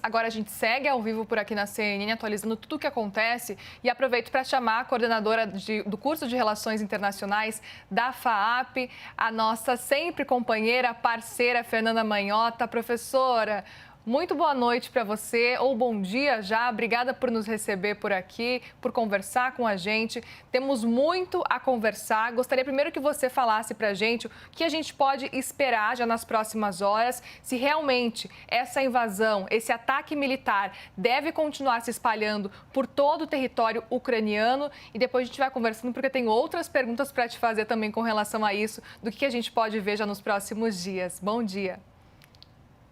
Agora a gente segue ao vivo por aqui na CNN, atualizando tudo o que acontece e aproveito para chamar a coordenadora do curso de Relações Internacionais da FAAP, a nossa sempre companheira, parceira, Fernanda Manhota. Professora, muito boa noite para você, ou bom dia já. Obrigada por nos receber por aqui, por conversar com a gente. Temos muito a conversar. Gostaria primeiro que você falasse para a gente o que a gente pode esperar já nas próximas horas, se realmente essa invasão, esse ataque militar deve continuar se espalhando por todo o território ucraniano. E depois a gente vai conversando, porque tem outras perguntas para te fazer também com relação a isso, do que a gente pode ver já nos próximos dias. Bom dia.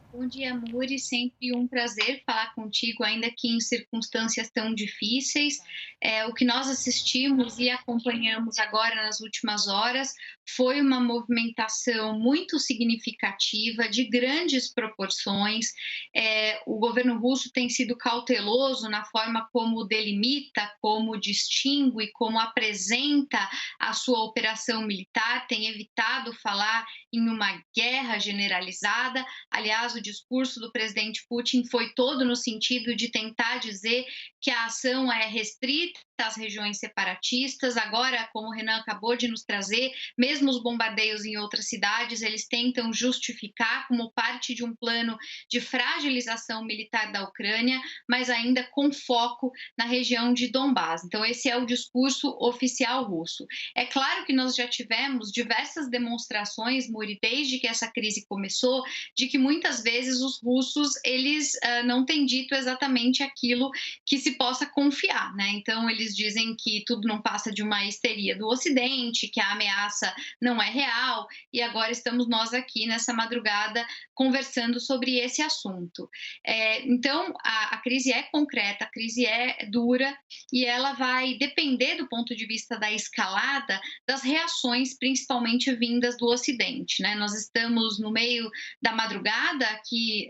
Bom dia, Muri. Sempre um prazer falar contigo, ainda que em circunstâncias tão difíceis. O que nós assistimos e acompanhamos agora nas últimas horas foi uma movimentação muito significativa, de grandes proporções. O governo russo tem sido cauteloso na forma como delimita, como distingue, como apresenta a sua operação militar, tem evitado falar em uma guerra generalizada. Aliás, o discurso do presidente Putin foi todo no sentido de tentar dizer que a ação é restrita às regiões separatistas. Agora, como o Renan acabou de nos trazer, mesmo os bombardeios em outras cidades, eles tentam justificar como parte de um plano de fragilização militar da Ucrânia, mas ainda com foco na região de Donbás. Então, esse é o discurso oficial russo. É claro que nós já tivemos diversas demonstrações, Muri, desde que essa crise começou, de que muitas vezes os russos eles não têm dito exatamente aquilo que se possa confiar, né? Então eles dizem que tudo não passa de uma histeria do Ocidente, que a ameaça não é real, e agora estamos nós aqui nessa madrugada conversando sobre esse assunto. Então a crise é concreta, a crise é dura e ela vai depender do ponto de vista da escalada das reações, principalmente vindas do Ocidente, né? Nós estamos no meio da madrugada aqui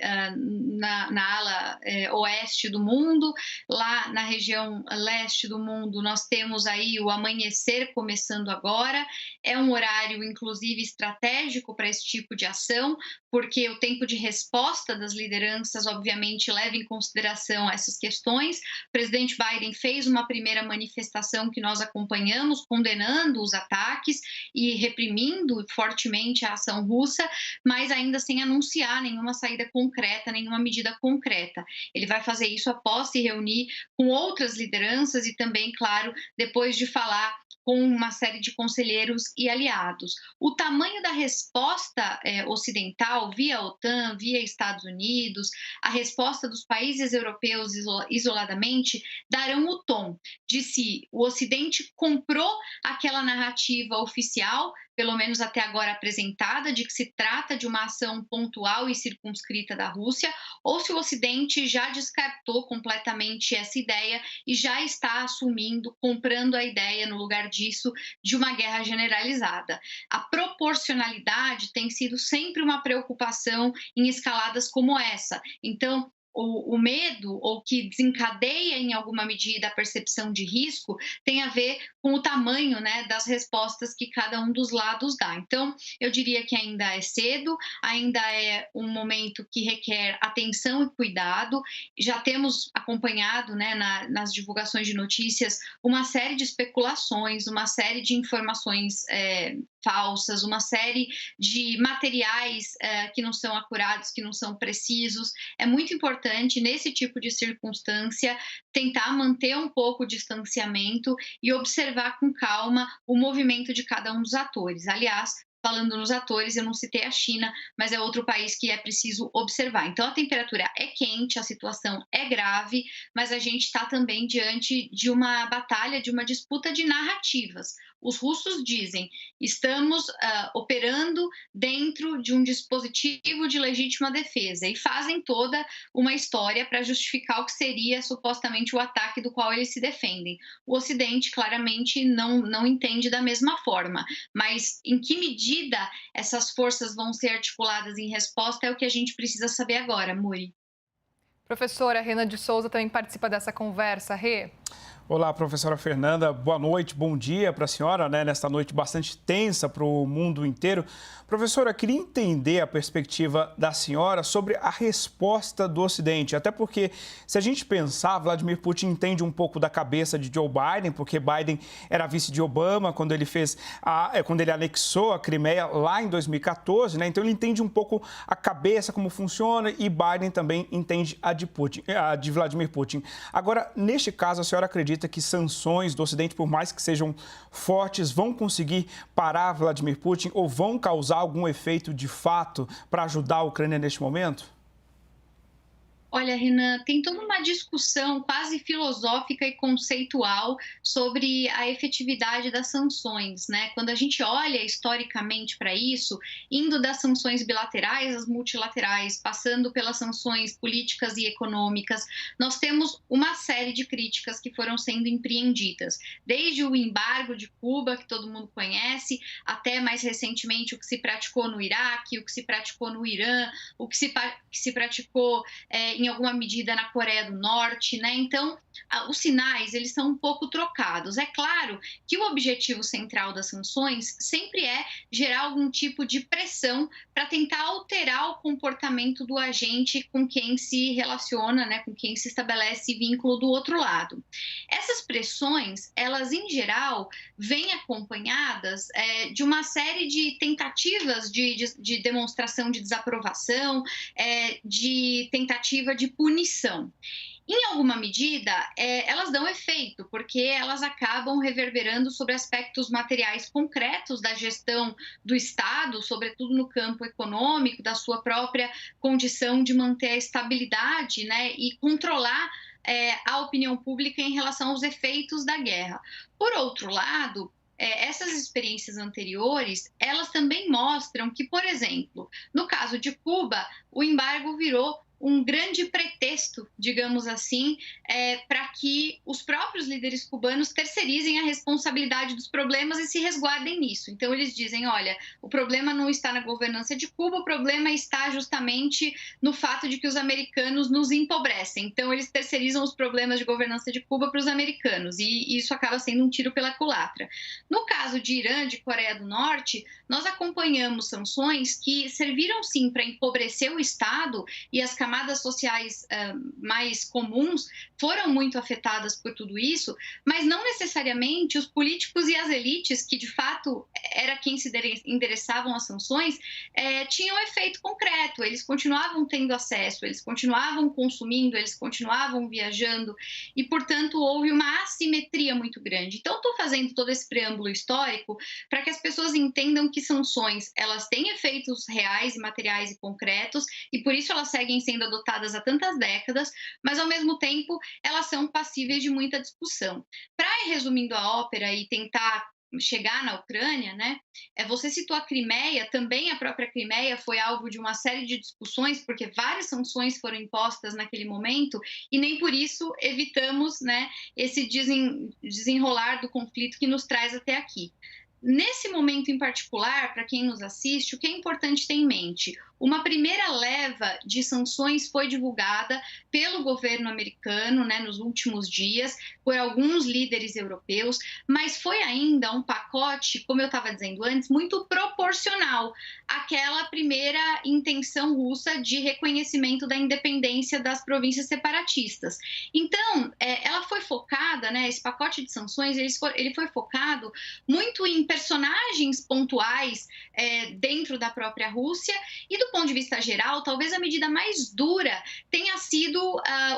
na ala oeste do mundo. Lá na região leste do mundo nós temos aí o amanhecer começando agora. É um horário inclusive estratégico para esse tipo de ação, porque o tempo de resposta das lideranças obviamente leva em consideração essas questões. O presidente Biden fez uma primeira manifestação que nós acompanhamos, condenando os ataques e reprimindo fortemente a ação russa, mas ainda sem anunciar nenhuma saída concreta, nenhuma medida concreta. Ele vai fazer isso após se reunir com outras lideranças e também, claro, depois de falar com uma série de conselheiros e aliados. O tamanho da resposta ocidental, via OTAN, via Estados Unidos, a resposta dos países europeus isoladamente, darão o tom de se o Ocidente comprou aquela narrativa oficial, pelo menos até agora apresentada, de que se trata de uma ação pontual e circunscrita da Rússia, ou se o Ocidente já descartou completamente essa ideia e já está assumindo, comprando a ideia, no lugar disso, de uma guerra generalizada. A proporcionalidade tem sido sempre uma preocupação em escaladas como essa. Então, o medo, ou que desencadeia em alguma medida a percepção de risco, tem a ver com o tamanho, né, das respostas que cada um dos lados dá. Então, eu diria que ainda é cedo, ainda é um momento que requer atenção e cuidado. Já temos acompanhado, né, nas divulgações de notícias, uma série de especulações, uma série de informações falsas, uma série de materiais que não são acurados, que não são precisos. É muito importante, nesse tipo de circunstância, tentar manter um pouco o distanciamento e observar com calma o movimento de cada um dos atores. Aliás, falando nos atores, eu não citei a China, mas é outro país que é preciso observar. Então, a temperatura é quente, a situação é grave, mas a gente está também diante de uma batalha, de uma disputa de narrativas. Os russos dizem: estamos operando dentro de um dispositivo de legítima defesa, e fazem toda uma história para justificar o que seria supostamente o ataque do qual eles se defendem. O Ocidente claramente não entende da mesma forma, mas em que medida essas forças vão ser articuladas em resposta é o que a gente precisa saber agora, Muri. Professora Renan de Souza também participa dessa conversa. Rê? Olá, professora Fernanda. Boa noite, bom dia para a senhora, né? Nesta noite bastante tensa para o mundo inteiro. Professora, queria entender a perspectiva da senhora sobre a resposta do Ocidente. Até porque, se a gente pensar, Vladimir Putin entende um pouco da cabeça de Joe Biden, porque Biden era vice de Obama quando ele anexou a Crimeia lá em 2014, né? Então ele entende um pouco a cabeça, como funciona, e Biden também entende a de Vladimir Putin. Agora, neste caso, a senhora acredita que sanções do Ocidente, por mais que sejam fortes, vão conseguir parar Vladimir Putin ou vão causar algum efeito de fato para ajudar a Ucrânia neste momento? Olha, Renan, tem toda uma discussão quase filosófica e conceitual sobre a efetividade das sanções, né? Quando a gente olha historicamente para isso, indo das sanções bilaterais às multilaterais, passando pelas sanções políticas e econômicas, nós temos uma série de críticas que foram sendo empreendidas, desde o embargo de Cuba, que todo mundo conhece, até mais recentemente o que se praticou no Iraque, o que se praticou no Irã, o que se praticou em alguma medida na Coreia do Norte, né? Então, os sinais, eles são um pouco trocados. É claro que o objetivo central das sanções sempre é gerar algum tipo de pressão para tentar alterar o comportamento do agente com quem se relaciona, né? Com quem se estabelece vínculo do outro lado. Essas pressões, elas em geral, vêm acompanhadas de uma série de tentativas de demonstração de desaprovação, de tentativa de punição. Em alguma medida, elas dão efeito, porque elas acabam reverberando sobre aspectos materiais concretos da gestão do Estado, sobretudo no campo econômico, da sua própria condição de manter a estabilidade, né, e controlar a opinião pública em relação aos efeitos da guerra. Por outro lado, essas experiências anteriores, elas também mostram que, por exemplo, no caso de Cuba, o embargo virou um grande pretexto, digamos assim, para que os próprios líderes cubanos terceirizem a responsabilidade dos problemas e se resguardem nisso. Então, eles dizem, olha, o problema não está na governança de Cuba, o problema está justamente no fato de que os americanos nos empobrecem. Então, eles terceirizam os problemas de governança de Cuba para os americanos, e isso acaba sendo um tiro pela culatra. No caso de Irã, de Coreia do Norte, nós acompanhamos sanções que serviram, sim, para empobrecer o Estado, e as camadas sociais mais comuns foram muito afetadas por tudo isso, mas não necessariamente os políticos e as elites, que de fato era quem se endereçavam as sanções, tinham efeito concreto. Eles continuavam tendo acesso, eles continuavam consumindo, eles continuavam viajando e, portanto, houve uma assimetria muito grande. Então, estou fazendo todo esse preâmbulo histórico para que as pessoas entendam que sanções, elas têm efeitos reais, materiais e concretos, e por isso elas seguem sendo adotadas há tantas décadas, mas ao mesmo tempo elas são passíveis de muita discussão. Para ir resumindo a ópera e tentar chegar na Ucrânia, né? Você citou a Crimeia, também a própria Crimeia foi alvo de uma série de discussões, porque várias sanções foram impostas naquele momento, e nem por isso evitamos, né, esse desenrolar do conflito que nos traz até aqui. Nesse momento em particular, para quem nos assiste, o que é importante ter em mente? Uma primeira leva de sanções foi divulgada pelo governo americano, né, nos últimos dias, por alguns líderes europeus, mas foi ainda um pacote, como eu estava dizendo antes, muito proporcional àquela primeira intenção russa de reconhecimento da independência das províncias separatistas. Então, ela foi focada, né, esse pacote de sanções, ele foi focado muito em personagens pontuais dentro da própria Rússia, e do ponto de vista geral, talvez a medida mais dura tenha sido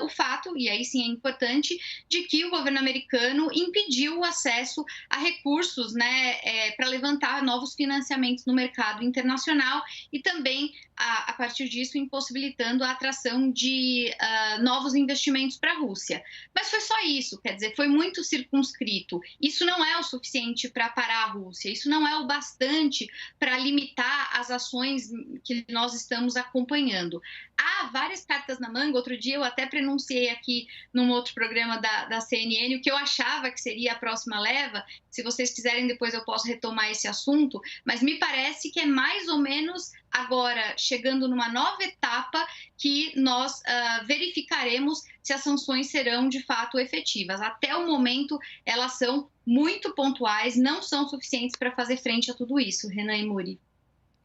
o fato, e aí sim é importante, de que o governo americano impediu o acesso a recursos, né, para levantar novos financiamentos no mercado internacional e também, a partir disso, impossibilitando a atração de novos investimentos para a Rússia. Mas foi só isso, quer dizer, foi muito circunscrito. Isso não é o suficiente para parar a Rússia, isso não é o bastante para limitar as ações que nós estamos acompanhando. Há várias cartas na manga. Outro dia eu até pronunciei aqui num outro programa da CNN o que eu achava que seria a próxima leva. Se vocês quiserem, depois eu posso retomar esse assunto, mas me parece que é mais ou menos agora chegando numa nova etapa que nós verificaremos se as sanções serão de fato efetivas. Até o momento, elas são muito pontuais, não são suficientes para fazer frente a tudo isso, Renan e Muri.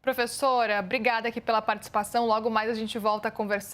Professora, obrigada aqui pela participação. Logo mais a gente volta a conversar.